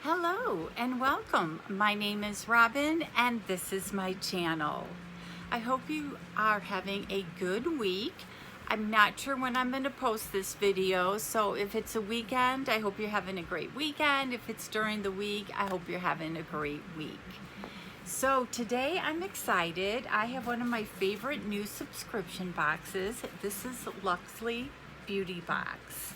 Hello and welcome. My name is Robin and this is my channel. I hope you are having a good week. I'm not sure when I'm going to post this video, so if it's a weekend, I hope you're having a great weekend. If it's during the week, I hope you're having a great week. So today I'm excited. I have one of my favorite new subscription boxes. This is Luxely Beauty Box.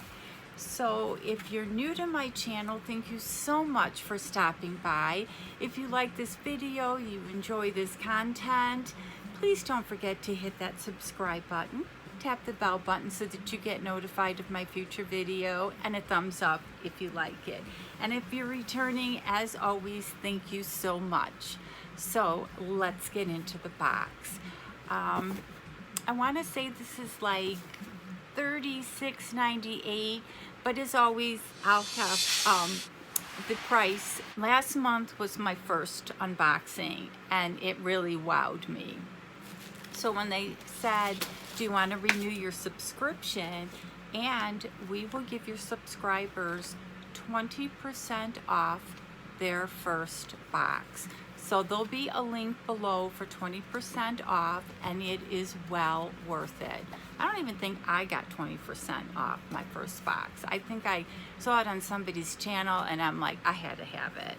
So if you're new to my channel, thank you so much for stopping by. If you like this video, you enjoy this content, please don't forget to hit that subscribe button. Tap the bell button so that you get notified of my future video, and a thumbs up if you like it. And if you're returning, as always, thank you so much. So let's get into the box. I want to say this is like $36.98, but as always, I'll have the price. Last month was my first unboxing and it really wowed me. So when they said, do you want to renew your subscription, and we will give your subscribers 20% off their first box. So there'll be a link below for 20% off, and it is well worth it. I don't even think I got 20% off my first box. I think I saw it on somebody's channel and I'm like, I had to have it.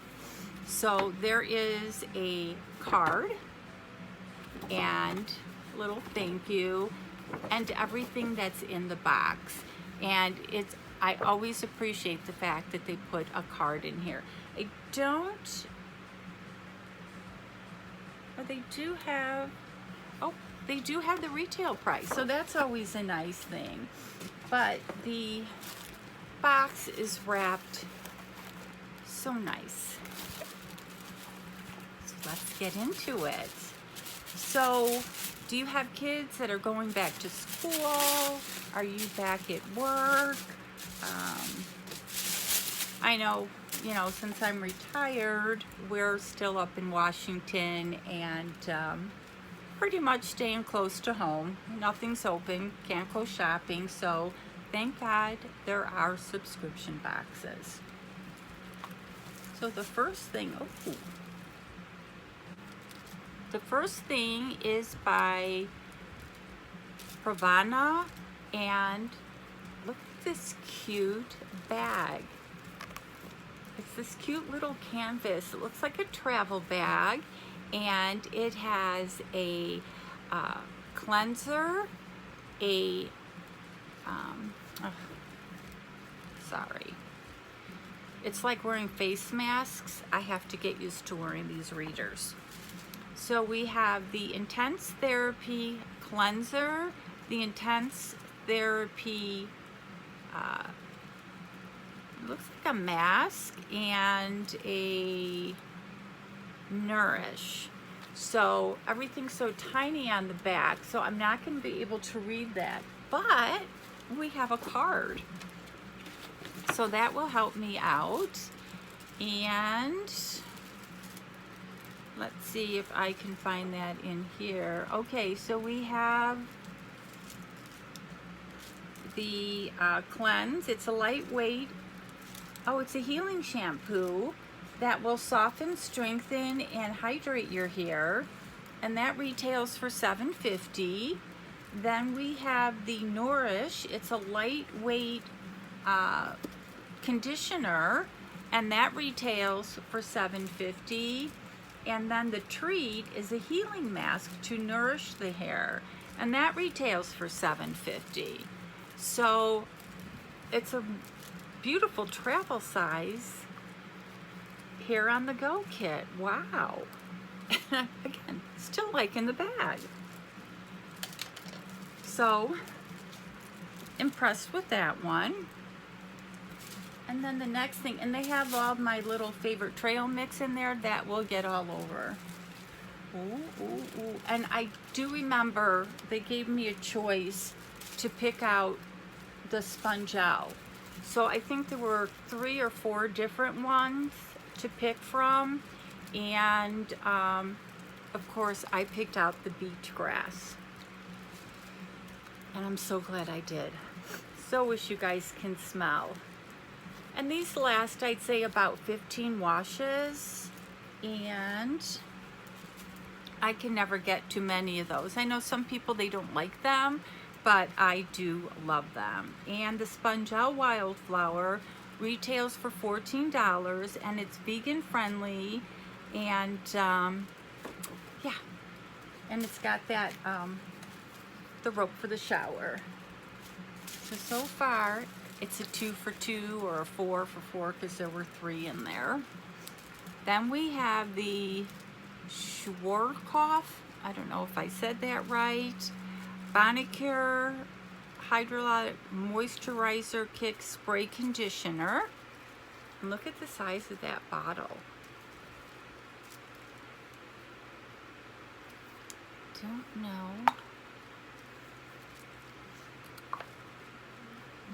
So there is a card and a little thank you and everything that's in the box. And I always appreciate the fact that they put a card in here. They do have the retail price, so that's always a nice thing. But the box is wrapped so nice. So let's get into it. So, do you have kids that are going back to school? Are you back at work? I know, since I'm retired, we're still up in Washington and pretty much staying close to home. Nothing's open, can't go shopping, so thank God there are subscription boxes. So the first thing is by Pravana, and look at this cute bag. It's this cute little canvas. It looks like a travel bag, and it has a cleanser, it's like wearing face masks. I have to get used to wearing these readers. So we have the Intense Therapy Cleanser, the Intense Therapy looks like a mask, and a Nourish. So everything's so tiny on the back, so I'm not going to be able to read that, but we have a card, so that will help me out. And let's see if I can find that in here. Okay, so we have the cleanse. It's a lightweight, it's a healing shampoo that will soften, strengthen, and hydrate your hair, and that retails for $7.50. Then we have the Nourish. It's a lightweight conditioner, and that retails for $7.50. And then the Treat is a healing mask to nourish the hair, and that retails for $7.50. So it's a beautiful travel size hair on the go kit. Wow. Again, still liking the bag. So impressed with that one. And then the next thing, and they have all my little favorite trail mix in there that will get all over. Ooh. And I do remember they gave me a choice to pick out the Spongel. So I think there were 3 or 4 different ones to pick from, and of course I picked out the beach grass, and I'm so glad I did. So wish you guys can smell And these last, I'd say, about 15 washes, and I can never get too many of those. I know some people, they don't like them, but I do love them. And the Spongel Wildflower retails for $14, and it's vegan friendly, and yeah, and it's got that the rope for the shower. So far it's a 2 for 2 or a 4 for 4 because there were 3 in there. Then we have the Schwarzkopf, I don't know if I said that right, Bonicure Hydraulic Moisturizer Kick Spray Conditioner. And look at the size of that bottle. Don't know.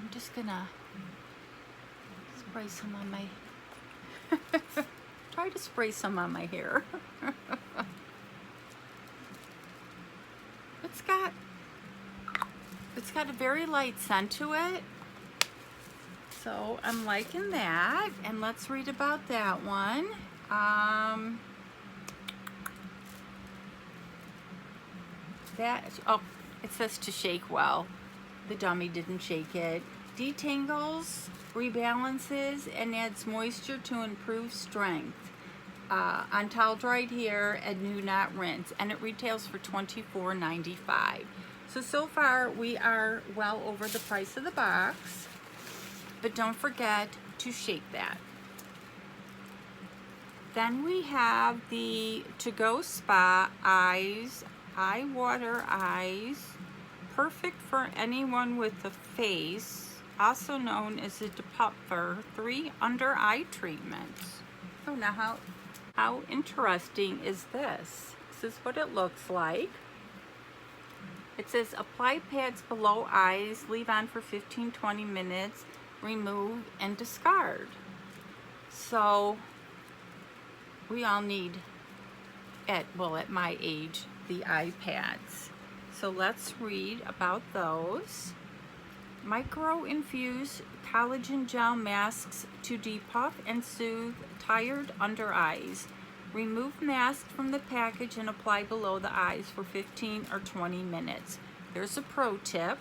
I'm just gonna spray some on my try to spray some on my hair. It's got a very light scent to it, so I'm liking that. And let's read about that one. It says to shake well. The dummy didn't shake it. Detangles, rebalances, and adds moisture to improve strength on towel dried hair and do not rinse. And it retails for $24.95. So far we are well over the price of the box, but don't forget to shake that. Then we have the To Go Spa Eyes, Eye Water Eyes, perfect for anyone with a face, also known as a depuffer, 3 under eye treatments. Oh, now how interesting is this? This is what it looks like. It says apply pads below eyes, leave on for 15-20 minutes, remove and discard. So we all need, at my age, the eye pads. So let's read about those. Micro-infused collagen gel masks to depuff and soothe tired under eyes. Remove mask from the package and apply below the eyes for 15 or 20 minutes. There's a pro tip.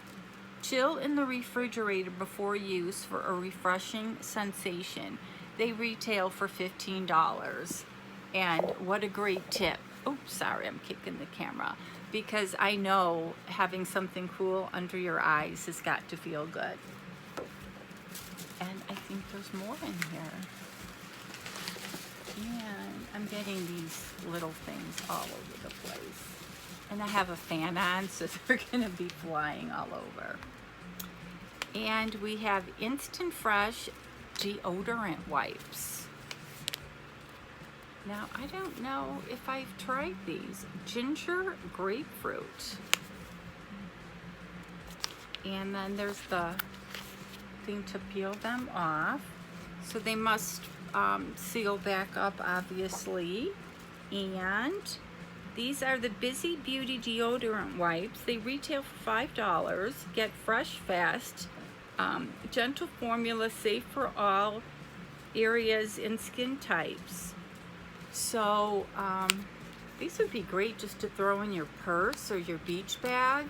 Chill in the refrigerator before use for a refreshing sensation. They retail for $15. And what a great tip. Oops, sorry, I'm kicking the camera. Because I know having something cool under your eyes has got to feel good. And I think there's more in here. And I'm getting these little things all over the place. And I have a fan on, so they're gonna be flying all over. And we have Instant Fresh deodorant wipes. Now, I don't know if I've tried these. Ginger grapefruit. And then there's the thing to peel them off. So they must seal back up, obviously. And these are the Busy Beauty deodorant wipes. They retail for $5. Get fresh fast. Gentle formula, safe for all areas and skin types. So these would be great just to throw in your purse or your beach bag.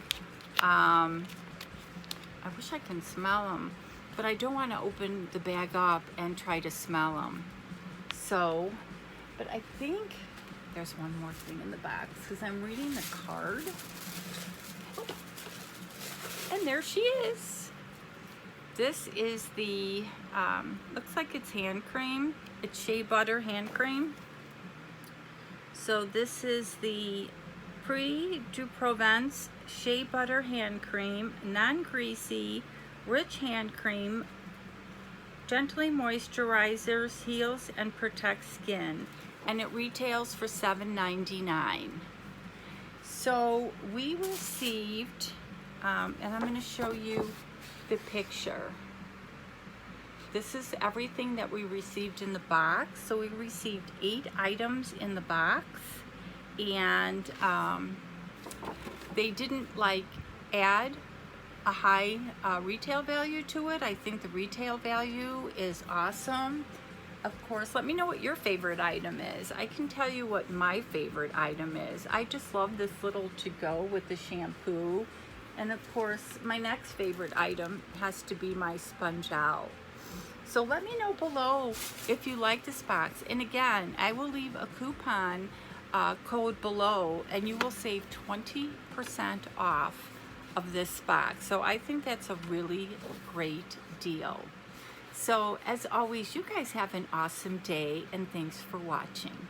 I wish I can smell them, but I don't want to open the bag up and try to smell them. So, but I think there's one more thing in the box because I'm reading the card. Oh, and there she is. This is the, looks like it's hand cream. It's shea butter hand cream. So this is the Prix de Provence Shea Butter Hand Cream, non-greasy, rich hand cream, gently moisturizes, heals, and protects skin. And it retails for $7.99. So we received, and I'm going to show you the picture. This is everything that we received in the box. So we received 8 items in the box, and they didn't like add a high retail value to it. I think the retail value is awesome. Of course, let me know what your favorite item is. I can tell you what my favorite item is. I just love this little to-go with the shampoo. And of course, my next favorite item has to be my sponge owl. So let me know below if you like this box. And again, I will leave a coupon code below and you will save 20% off of this box. So I think that's a really great deal. So as always, you guys have an awesome day and thanks for watching.